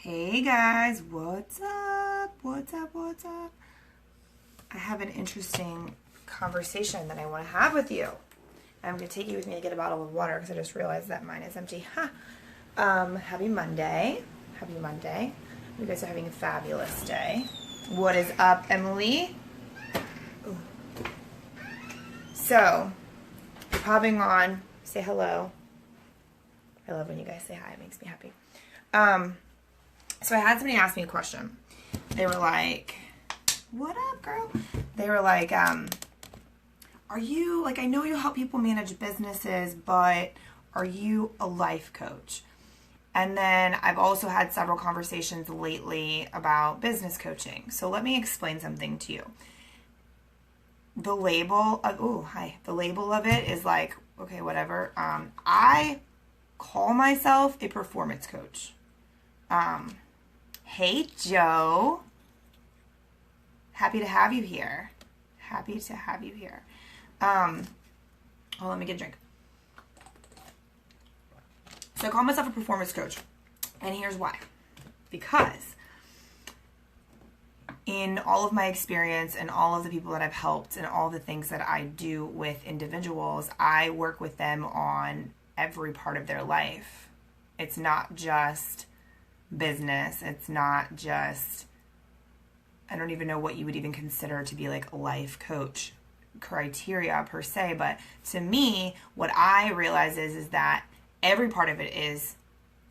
Hey guys, what's up? What's up? What's up? I have an interesting conversation that I want to have with you. I'm going to take you with me to get a bottle of water because I just realized that mine is empty. Happy Monday. Happy Monday. You guys are having a fabulous day. What is up, Emily? Ooh. So, popping on, say hello. I love when you guys say hi. It makes me happy. So I had somebody ask me a question. They were like, what up, girl? They were like, are you, like, I know you help people manage businesses, but are you a life coach? And then I've also had several conversations lately about business coaching. So let me explain something to you. The label of it is like, okay, whatever. I call myself a performance coach. Hey, Joe. Happy to have you here. Happy to have you here. Let me get a drink. So I call myself a performance coach. And here's why. Because in all of my experience and all of the people that I've helped and all the things that I do with individuals, I work with them on every part of their life. It's not just business. It's not just, I don't even know what you would even consider to be like a life coach criteria per se, but to me, what I realize is that every part of it is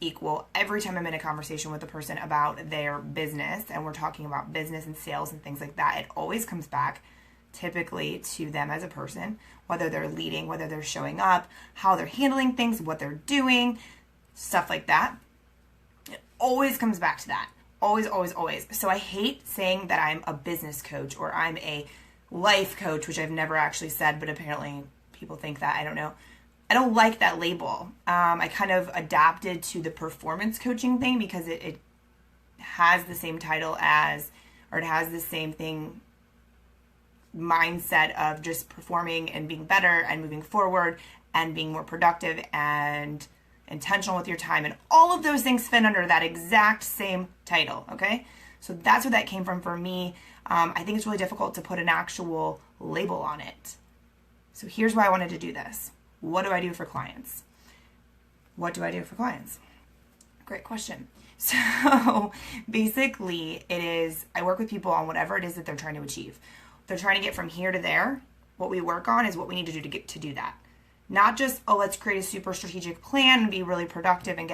equal. Every time I'm in a conversation with a person about their business and we're talking about business and sales and things like that, it always comes back typically to them as a person, whether they're leading, whether they're showing up, how they're handling things, what they're doing, stuff like that. It always comes back to that. Always, always, always. So I hate saying that I'm a business coach or I'm a life coach, which I've never actually said, but apparently people think that. I don't know. I don't like that label. I kind of adapted to the performance coaching thing because it has the same title as, or it has the same thing, mindset of just performing and being better and moving forward and being more productive and intentional with your time, and all of those things fit under that exact same title. Okay, so that's where that came from for me. I think it's really difficult to put an actual label on it. So here's why I wanted to do this. What do I do for clients? What do I do for clients? Great question. So basically it is, I work with people on whatever it is that they're trying to achieve. They're trying to get from here to there. What we work on is what we need to do to do that. Not just, oh, let's create a super strategic plan and be really productive and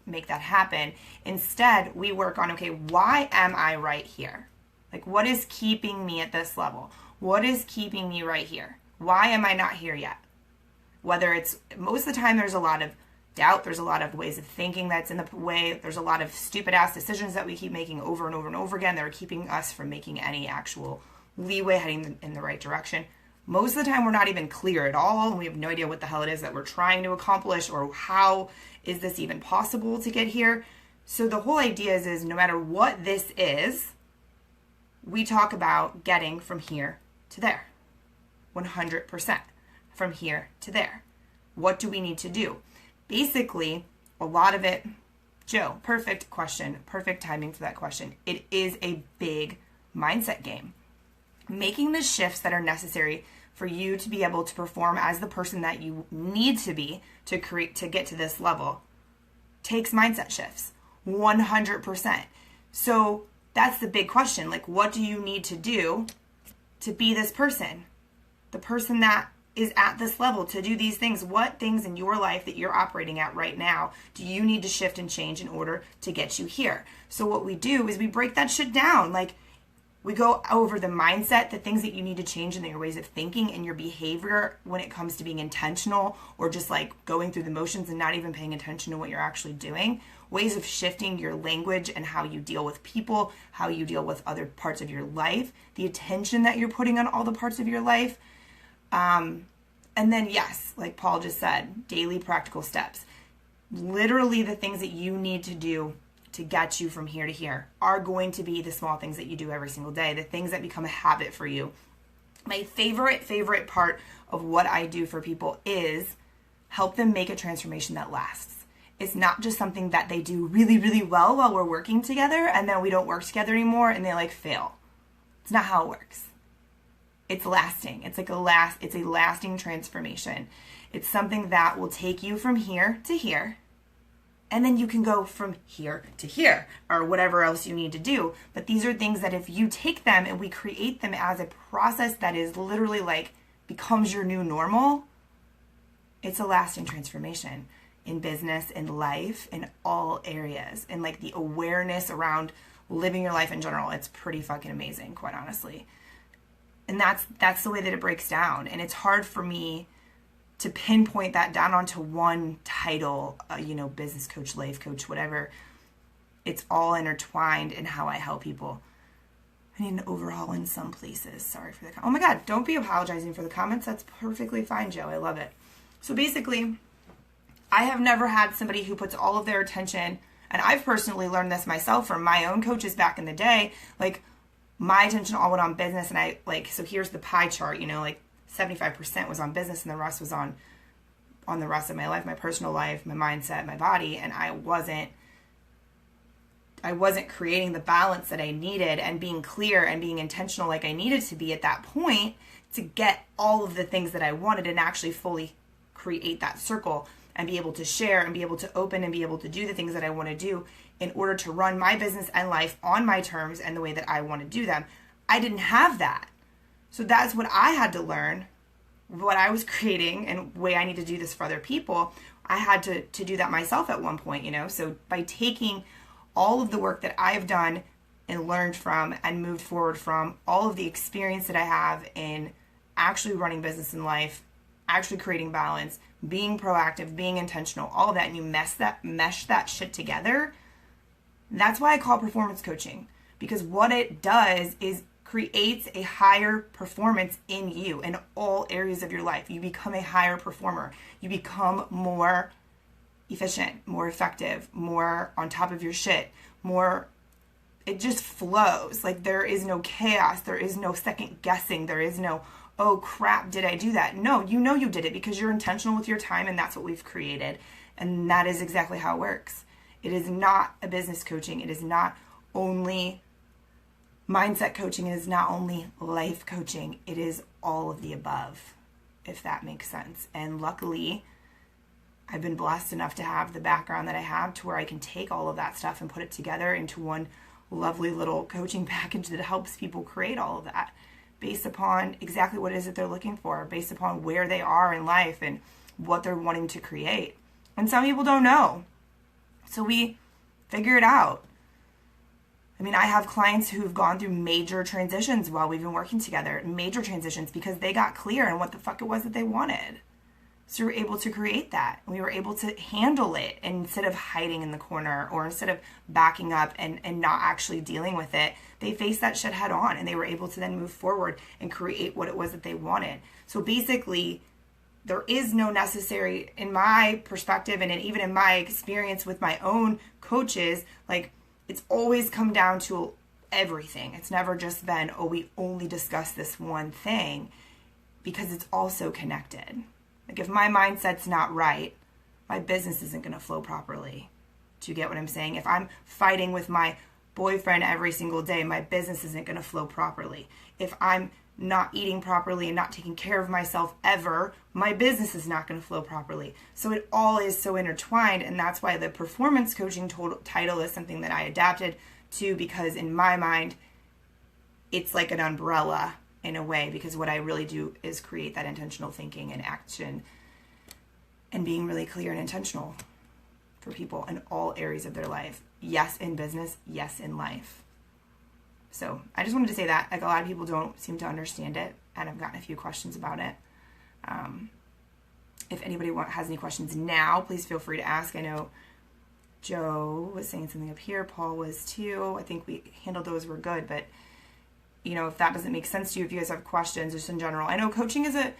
make that happen. Instead, we work on, okay, why am I right here? Like, what is keeping me at this level? What is keeping me right here? Why am I not here yet? Whether it's, most of the time there's a lot of doubt, there's a lot of ways of thinking that's in the way, there's a lot of stupid ass decisions that we keep making over and over and over again that are keeping us from making any actual leeway heading in the right direction. Most of the time we're not even clear at all and we have no idea what the hell it is that we're trying to accomplish or how is this even possible to get here. So the whole idea is no matter what this is, we talk about getting from here to there. 100%. From here to there. What do we need to do? Basically, a lot of it, Joe, perfect question, perfect timing for that question. It is a big mindset game. Making the shifts that are necessary for you to be able to perform as the person that you need to be to get to this level takes mindset shifts. 100%. So that's the big question. Like, what do you need to do to be this person? The person that is at this level to do these things. What things in your life that you're operating at right now do you need to shift and change in order to get you here? So what we do is we break that shit down. Like, we go over the mindset, the things that you need to change in your ways of thinking and your behavior when it comes to being intentional or just like going through the motions and not even paying attention to what you're actually doing. Ways of shifting your language and how you deal with people, how you deal with other parts of your life, the attention that you're putting on all the parts of your life. And then, yes, like Paul just said, daily practical steps. Literally the things that you need to do to get you from here to here are going to be the small things that you do every single day, the things that become a habit for you. My favorite part of what I do for people is help them make a transformation that lasts. is not just something that they do really, really well while we're working together and then we don't work together anymore and they like fail. It's not how it works. It's lasting. It's a lasting transformation. It's something that will take you from here to here. And then you can go from here to here or whatever else you need to do. But these are things that if you take them and we create them as a process that is literally like becomes your new normal, it's a lasting transformation in business, in life, in all areas. And like the awareness around living your life in general, it's pretty fucking amazing, quite honestly. And that's the way that it breaks down. And it's hard for me to pinpoint that down onto one title, business coach, life coach, whatever. It's all intertwined in how I help people. I need an overhaul in some places. Sorry for the oh my God, don't be apologizing for the comments. That's perfectly fine, Joe. I love it. So basically, I have never had somebody who puts all of their attention, and I've personally learned this myself from my own coaches back in the day, like my attention all went on business, and so here's the pie chart, 75% was on business and the rest was on the rest of my life, my personal life, my mindset, my body. And I wasn't creating the balance that I needed and being clear and being intentional like I needed to be at that point to get all of the things that I wanted and actually fully create that circle and be able to share and be able to open and be able to do the things that I want to do in order to run my business and life on my terms and the way that I want to do them. I didn't have that. So that's what I had to learn, what I was creating and the way I need to do this for other people. I had to do that myself at one point, So by taking all of the work that I've done and learned from and moved forward from, all of the experience that I have in actually running business and life, actually creating balance, being proactive, being intentional, all of that, and you mesh that shit together, that's why I call performance coaching. Because what it does is creates a higher performance in you in all areas of your life. You become a higher performer. You become more efficient, more effective, more on top of your shit, it just flows. Like there is no chaos. There is no second guessing. There is no, oh crap, did I do that? No, you did it because you're intentional with your time and that's what we've created. And that is exactly how it works. It is not a business coaching. It is not only mindset coaching. It is not only life coaching. It is all of the above, if that makes sense. And luckily, I've been blessed enough to have the background that I have to where I can take all of that stuff and put it together into one lovely little coaching package that helps people create all of that based upon exactly what it is that they're looking for, based upon where they are in life and what they're wanting to create. And some people don't know. So we figure it out. I mean, I have clients who've gone through major transitions while we've been working together, major transitions because they got clear on what the fuck it was that they wanted. So we were able to create that. We were able to handle it instead of hiding in the corner or instead of backing up and not actually dealing with it. They faced that shit head on and they were able to then move forward and create what it was that they wanted. So basically, there is no necessary, in my perspective and even in my experience with my own coaches, like it's always come down to everything. It's never just been, oh, we only discuss this one thing, because it's also connected. Like if my mindset's not right, my business isn't going to flow properly. Do you get what I'm saying? If I'm fighting with my boyfriend every single day, my business isn't going to flow properly. If I'm not eating properly and not taking care of myself ever, my business is not going to flow properly. So it all is so intertwined, and that's why the performance coaching title is something that I adapted to, because in my mind, it's like an umbrella in a way, because what I really do is create that intentional thinking and action and being really clear and intentional for people in all areas of their life. Yes, in business, yes, in life. So I just wanted to say that. Like a lot of people don't seem to understand it, and I've gotten a few questions about it. If anybody has any questions now, please feel free to ask. I know Joe was saying something up here. Paul was too. I think we handled those. We're good. But, if that doesn't make sense to you, if you guys have questions just in general. I know coaching is an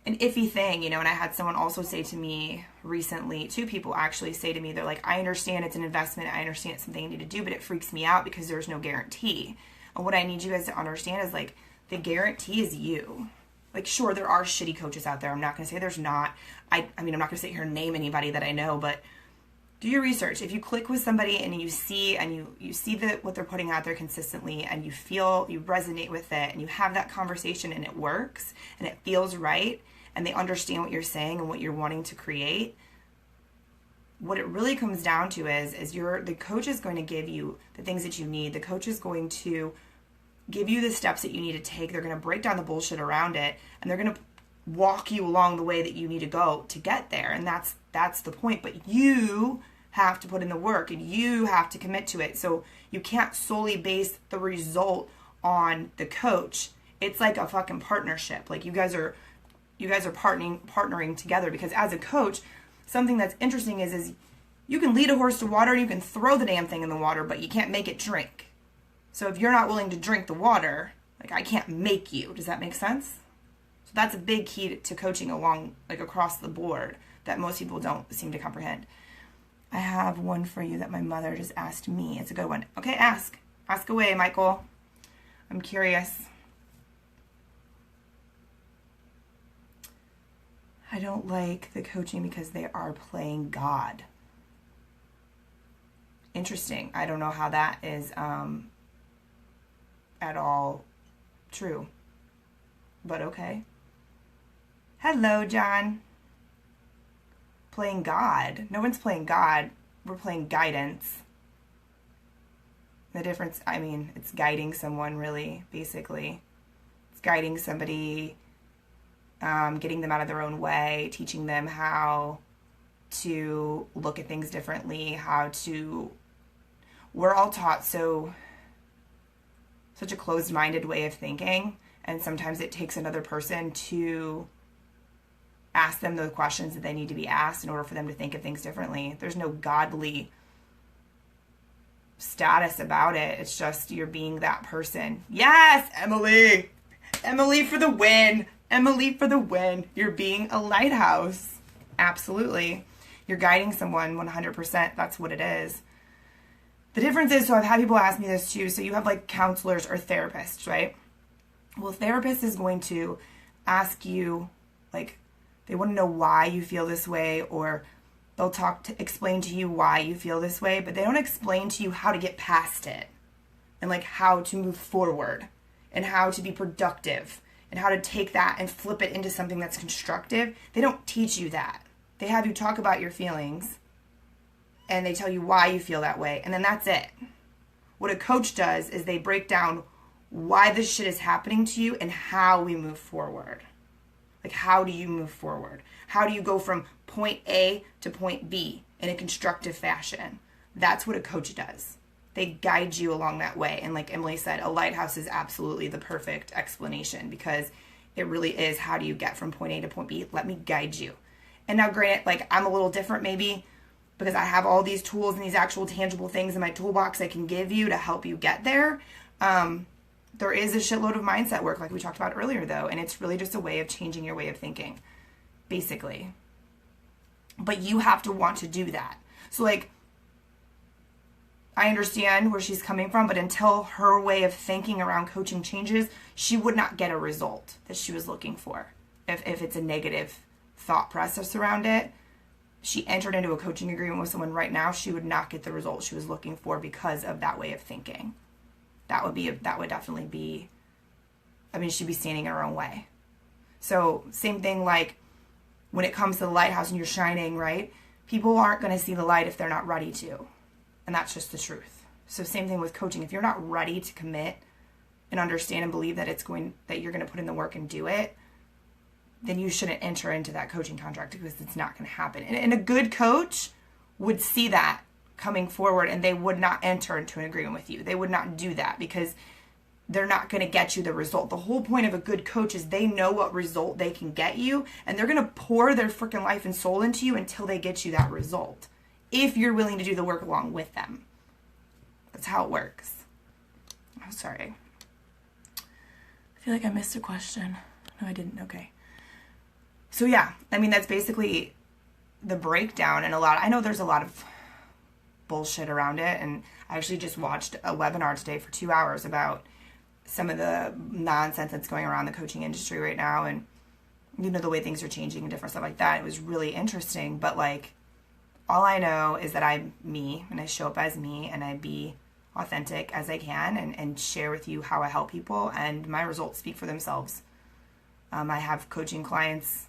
iffy thing, and I had someone also say to me recently, 2 people actually say to me, they're like, I understand it's an investment, I understand it's something I need to do, but it freaks me out because there's no guarantee. And what I need you guys to understand is, like, the guarantee is you. Like, sure, there are shitty coaches out there. I'm not going to say there's not. I'm not going to sit here and name anybody that I know, but do your research. If you click with somebody and you see what they're putting out there consistently, and you resonate with it, and you have that conversation and it works and it feels right, and they understand what you're saying and what you're wanting to create, what it really comes down to is the coach is going to give you the things that you need. The coach is going to give you the steps that you need to take. They're going to break down the bullshit around it, and they're going to walk you along the way that you need to go to get there. And that's the point. But you have to put in the work, and you have to commit to it. So you can't solely base the result on the coach. It's like a fucking partnership. Like you guys are partnering together, because as a coach, something that's interesting is you can lead a horse to water, and you can throw the damn thing in the water, but you can't make it drink. So if you're not willing to drink the water, like, I can't make you. Does that make sense? So that's a big key to coaching along, like, across the board, that most people don't seem to comprehend. I have one for you that my mother just asked me. It's a good one. Okay, ask. Ask away, Michael. I'm curious. I don't like the coaching because they are playing God. Interesting. I don't know how that is at all true. But okay. Hello, John. Playing God. No one's playing God. We're playing guidance. The difference, I mean, it's guiding someone, really, basically. It's guiding somebody, getting them out of their own way, teaching them how to look at things differently, we're all taught such a closed-minded way of thinking, and sometimes it takes another person to ask them the questions that they need to be asked in order for them to think of things differently. There's no godly status about it. It's just you're being that person. Yes, Emily! Emily for the win! Emily for the win! You're being a lighthouse. Absolutely. You're guiding someone 100%. That's what it is. The difference is, so I've had people ask me this too, so you have like counselors or therapists, right? Well, a therapist is going to ask you, like, they want to know why you feel this way, or they'll explain to you why you feel this way, but they don't explain to you how to get past it, and like how to move forward, and how to be productive, and how to take that and flip it into something that's constructive. They don't teach you that. They have you talk about your feelings, and they tell you why you feel that way, and then that's it. What a coach does is they break down why this shit is happening to you and how we move forward. Like, how do you move forward? How do you go from point A to point B in a constructive fashion? That's what a coach does. They guide you along that way. And like Emily said, a lighthouse is absolutely the perfect explanation, because it really is, how do you get from point A to point B? Let me guide you. And now granted, like, I'm a little different maybe, because I have all these tools and these actual tangible things in my toolbox I can give you to help you get there. There is a shitload of mindset work, like we talked about earlier, though, and it's really just a way of changing your way of thinking, basically. But you have to want to do that. So, like, I understand where she's coming from, but until her way of thinking around coaching changes, she would not get a result that she was looking for. If it's a negative thought process around it, she entered into a coaching agreement with someone right now, she would not get the result she was looking for because of that way of thinking. That would definitely be, I mean, she'd be standing in her own way. So same thing, like when it comes to the lighthouse and you're shining, right? People aren't going to see the light if they're not ready to. And that's just the truth. So same thing with coaching. If you're not ready to commit and understand and believe that you're going to put in the work and do it, then you shouldn't enter into that coaching contract, because it's not going to happen. And a good coach would see that coming forward, and they would not enter into an agreement with you. They would not do that, because they're not going to get you the result. The whole point of a good coach is they know what result they can get you, and they're going to pour their freaking life and soul into you until they get you that result, if you're willing to do the work along with them. That's how it works. Oh, sorry. I feel like I missed a question. No, I didn't. Okay. So yeah, I mean, that's basically the breakdown. And I know there's a lot of bullshit around it, and I actually just watched a webinar today for 2 hours about some of the nonsense that's going around the coaching industry right now, and the way things are changing and different stuff like that. It was really interesting, but like, All I know is that I'm me, and I show up as me, and I be authentic as I can, and share with you how I help people, and my results speak for themselves. I have coaching clients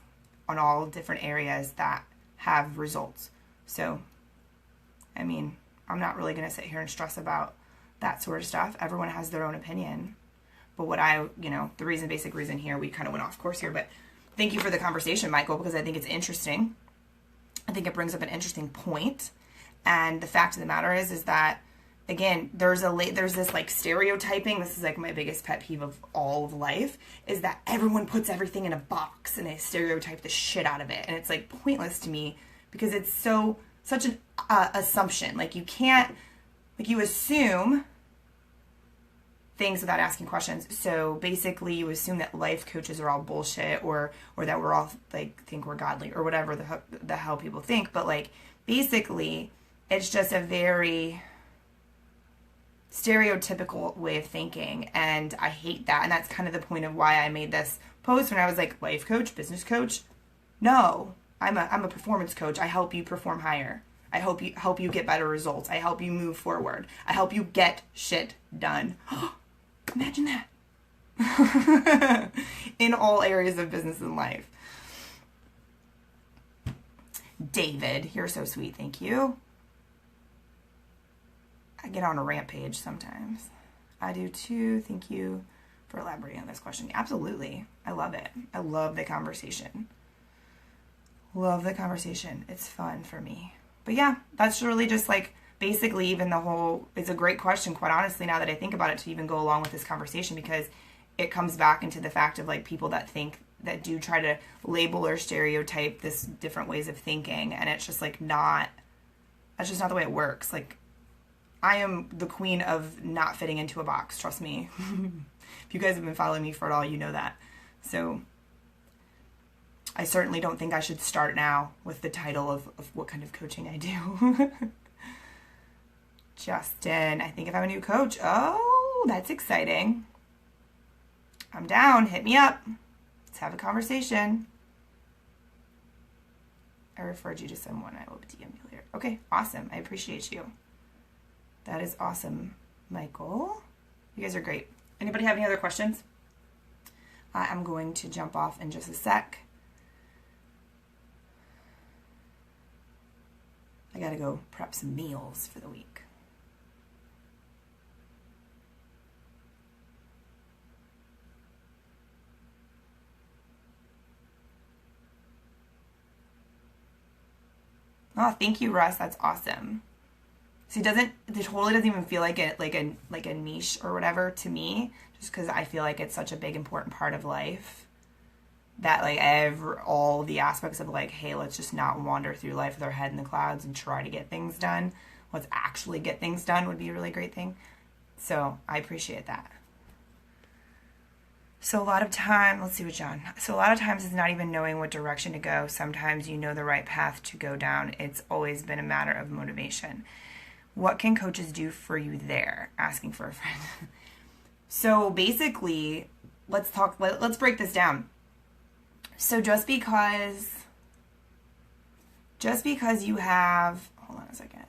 on all different areas that have results. So, I mean, I'm not really going to sit here and stress about that sort of stuff. Everyone has their own opinion. But what the basic reason here, we kind of went off course here, but thank you for the conversation, Michael, because I think it's interesting. I think it brings up an interesting point. And the fact of the matter is that, again, there's this like stereotyping. This is like my biggest pet peeve of all of life, is that everyone puts everything in a box and they stereotype the shit out of it. And it's like pointless to me because it's such an assumption. Like you can't, like you assume things without asking questions. So basically you assume that life coaches are all bullshit or that we're all like think we're godly or whatever the hell people think. But like basically it's just a very stereotypical way of thinking, and I hate that. And that's kind of the point of why I made this post when I was like, life coach, business coach. No, I'm a performance coach. I help you perform higher. I help you get better results. I help you move forward. I help you get shit done. Imagine that. In all areas of business and life. David, you're so sweet. Thank you. I get on a rampage sometimes. I do too. Thank you for elaborating on this question. Absolutely. I love it. I love the conversation. Love the conversation. It's fun for me. But yeah, that's really just like basically even the whole, it's a great question, quite honestly, now that I think about it, to even go along with this conversation, because it comes back into the fact of like people that do try to label or stereotype this different ways of thinking. And it's just like that's just not the way it works. Like, I am the queen of not fitting into a box. Trust me. If you guys have been following me for it all, you know that. So I certainly don't think I should start now with the title of what kind of coaching I do. Justin, I think if I'm a new coach. Oh, that's exciting. I'm down. Hit me up. Let's have a conversation. I referred you to someone. I will DM you later. Okay, awesome. I appreciate you. That is awesome, Michael. You guys are great. Anybody have any other questions? I'm going to jump off in just a sec. I gotta go prep some meals for the week. Oh, thank you, Russ. That's awesome. See, it totally doesn't even feel like a niche or whatever to me, just because I feel like it's such a big, important part of life that like all the aspects of like, hey, let's just not wander through life with our head in the clouds and try to get things done. Let's actually get things done would be a really great thing. So I appreciate that. So a lot of time, let's see what John. So a lot of times it's not even knowing what direction to go. Sometimes you know the right path to go down. It's always been a matter of motivation. What can coaches do for you there? Asking for a friend. So basically, let's break this down. So just because you have, hold on a second.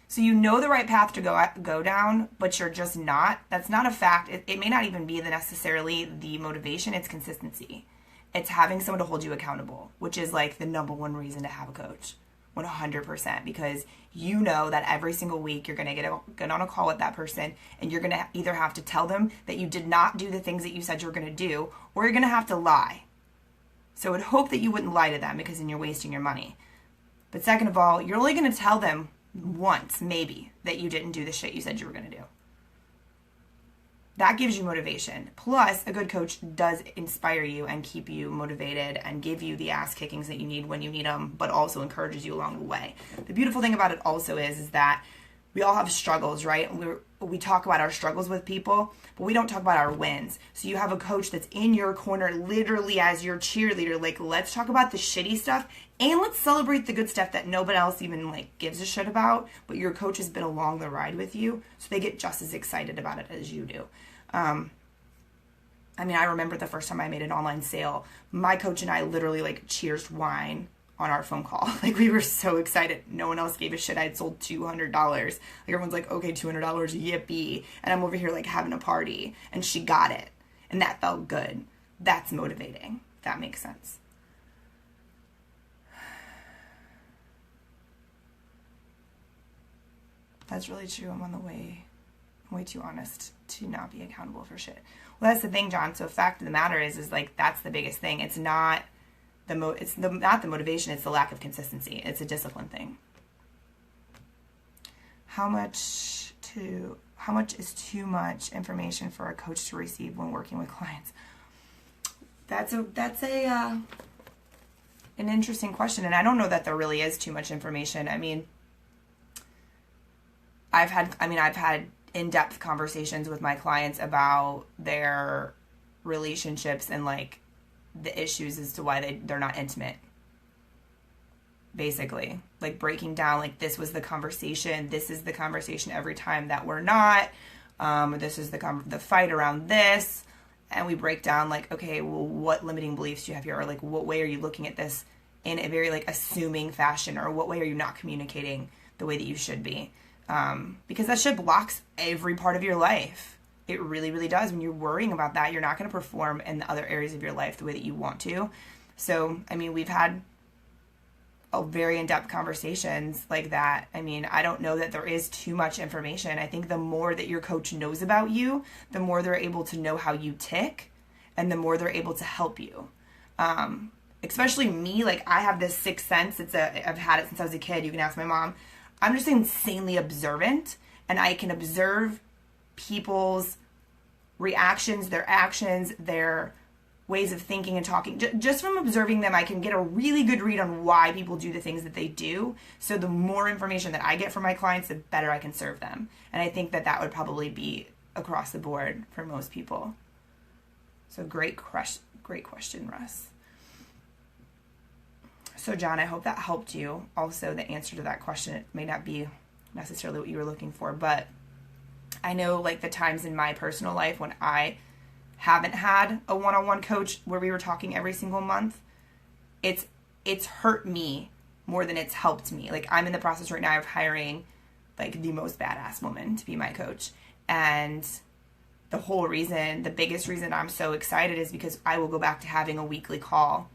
So you know the right path to go down, but you're just not. That's not a fact. It may not even be necessarily the motivation. It's consistency. It's having someone to hold you accountable, which is like the number one reason to have a coach. 100%, because you know that every single week you're going to get on a call with that person, and you're going to either have to tell them that you did not do the things that you said you were going to do, or you're going to have to lie. So I would hope that you wouldn't lie to them, because then you're wasting your money. But second of all, you're only going to tell them once, maybe, that you didn't do the shit you said you were going to do. That gives you motivation. Plus, a good coach does inspire you and keep you motivated and give you the ass kickings that you need when you need them, but also encourages you along the way. The beautiful thing about it also is that we all have struggles, right? We talk about our struggles with people, but we don't talk about our wins. So you have a coach that's in your corner literally as your cheerleader. Like, let's talk about the shitty stuff and let's celebrate the good stuff that nobody else even like gives a shit about, but your coach has been along the ride with you, so they get just as excited about it as you do. I remember the first time I made an online sale, my coach and I literally like cheersed wine on our phone call. Like, we were so excited. No one else gave a shit. I had sold $200. Like, everyone's like, okay, $200, yippee. And I'm over here like having a party, and she got it. And that felt good. That's motivating. If that makes sense. That's really true. I'm on the way. I'm way too honest to not be accountable for shit. Well, that's the thing, John. So fact of the matter is like, that's the biggest thing. It's not not the motivation, it's the lack of consistency. It's a discipline thing. How much is too much information for a coach to receive when working with clients? That's an interesting question, and I don't know that there really is too much information. I mean, I've had in-depth conversations with my clients about their relationships and like the issues as to why they're not intimate. Basically, like breaking down, like, this was the conversation. This is the conversation every time that we're not. This is the fight around this. And we break down like, okay, well, what limiting beliefs do you have here? Or like, what way are you looking at this in a very like assuming fashion? Or what way are you not communicating the way that you should be? Because that shit blocks every part of your life. It really, really does. When you're worrying about that, you're not going to perform in the other areas of your life the way that you want to. So, I mean, we've had a very in-depth conversations like that. I mean, I don't know that there is too much information. I think the more that your coach knows about you, the more they're able to know how you tick, and the more they're able to help you. Especially me, like, I have this sixth sense. I've had it since I was a kid. You can ask my mom. I'm just insanely observant, and I can observe people's reactions, their actions, their ways of thinking and talking. Just from observing them, I can get a really good read on why people do the things that they do. So the more information that I get from my clients, the better I can serve them. And I think that would probably be across the board for most people. So great question, Russ. So John, I hope that helped you. Also, the answer to that question, it may not be necessarily what you were looking for, but I know like the times in my personal life when I haven't had a one-on-one coach where we were talking every single month, it's hurt me more than it's helped me. Like, I'm in the process right now of hiring like the most badass woman to be my coach. And the biggest reason I'm so excited is because I will go back to having a weekly call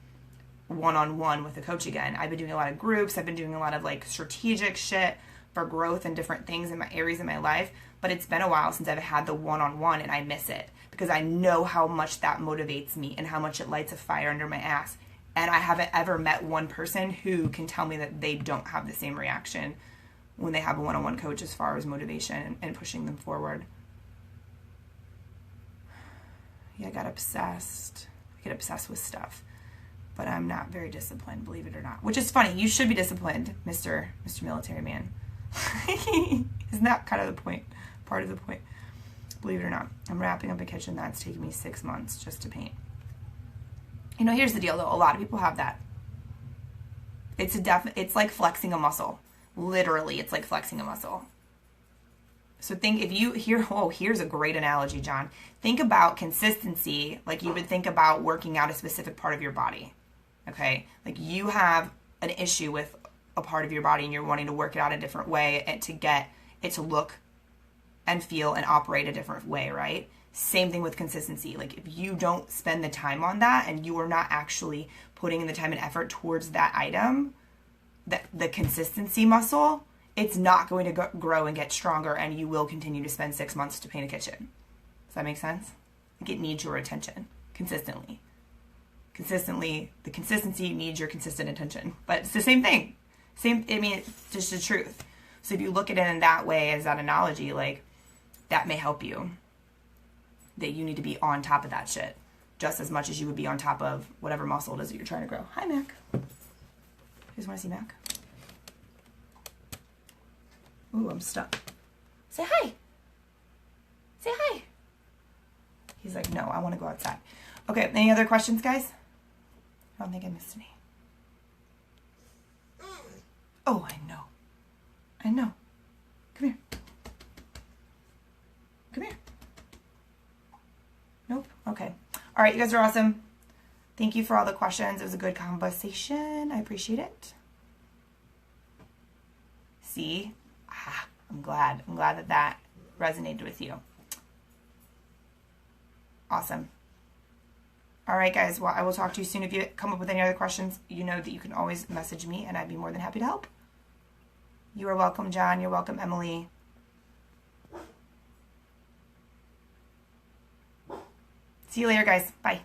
one-on-one with a coach again. I've been doing a lot of groups. I've been doing a lot of like strategic shit for growth and different things in my areas in my life. But it's been a while since I've had the one-on-one, and I miss it because I know how much that motivates me and how much it lights a fire under my ass. And I haven't ever met one person who can tell me that they don't have the same reaction when they have a one-on-one coach as far as motivation and pushing them forward. Yeah, I get obsessed with stuff, but I'm not very disciplined, believe it or not. Which is funny. You should be disciplined, Mr. Military Man. Isn't that kind of the point? Part of the point. Believe it or not. I'm wrapping up a kitchen that's taken me 6 months just to paint. You know, here's the deal though. A lot of people have that. It's like flexing a muscle. Literally, it's like flexing a muscle. So here's a great analogy, John. Think about consistency like you would think about working out a specific part of your body. Okay? Like, you have an issue with a part of your body and you're wanting to work it out a different way and to get it to look and feel and operate a different way, right? Same thing with consistency. Like, if you don't spend the time on that and you are not actually putting in the time and effort towards that item, the consistency muscle, it's not going to grow and get stronger, and you will continue to spend 6 months to paint a kitchen. Does that make sense? Like, it needs your attention consistently. The consistency needs your consistent attention. But it's the same thing. It's just the truth. So if you look at it in that way, as that analogy, like, that may help you. That you need to be on top of that shit just as much as you would be on top of whatever muscle it is that you're trying to grow. Hi, Mac. You guys want to see Mac? Ooh, I'm stuck. Say hi. Say hi. He's like, no, I want to go outside. Okay, any other questions, guys? I don't think I missed any. Oh, I know. Come here. Come here. Nope. Okay. All right, you guys are awesome. Thank you for all the questions. It was a good conversation. I appreciate it. See? I'm glad. I'm glad that that resonated with you. Awesome. All right, guys. Well, I will talk to you soon. If you come up with any other questions, you know that you can always message me, and I'd be more than happy to help. You are welcome, John. You're welcome, Emily. See you later, guys. Bye.